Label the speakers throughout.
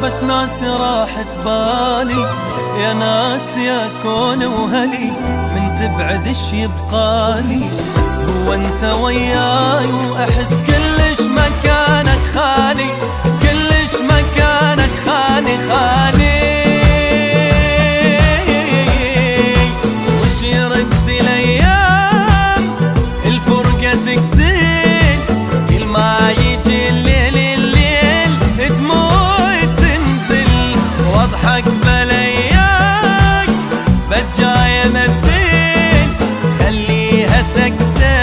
Speaker 1: بس ناس راحت بالي، يا ناس يا كون وهلي، من تبعد ايش يبقالي؟ هو انت وياي واحس كلش مكانك خالي، كلش مكانك خالي خالي. وش يرد الايام الفرقة تقتل، كل ما يجي الليل الليل دموعي تنزل، واضحك بلياك بس جاي امثل، خليها سكتة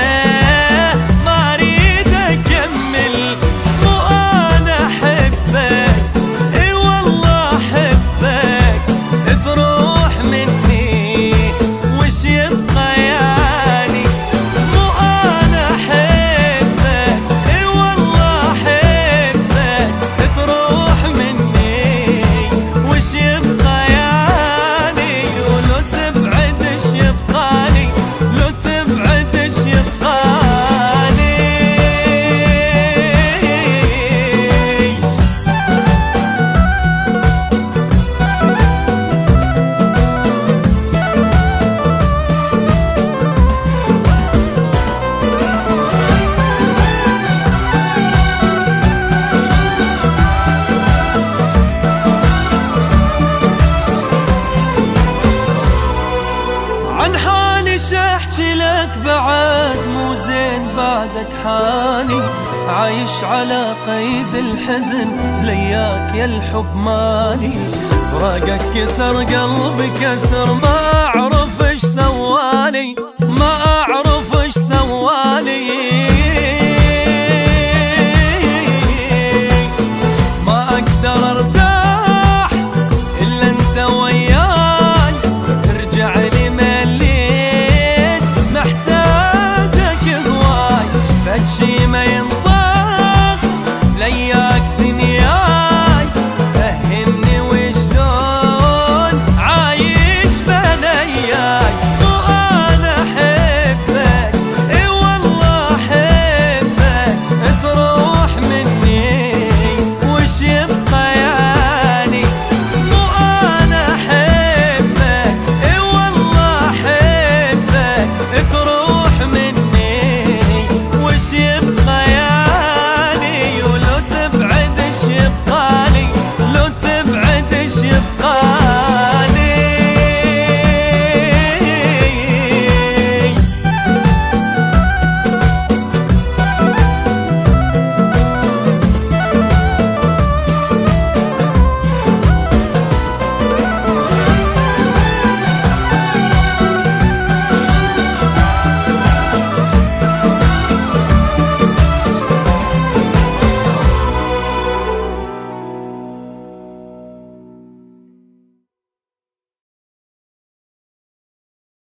Speaker 1: ما اريد اكمل. مو انا احبك اي والله احبك، تروح مني وش يبقى يعني؟ مو انا احبك اي والله احبك، تروح مني وش يبقى يعني؟ ولو تبعد ايش يبقالي، لو تبعد ايش يبقالي؟ عن حالي شاحكي لك بعد، مو زين بعدك حالي، عايش على قيد الحزن بلياك يا الحب مالي، فراقك كسر قلبي كسر ما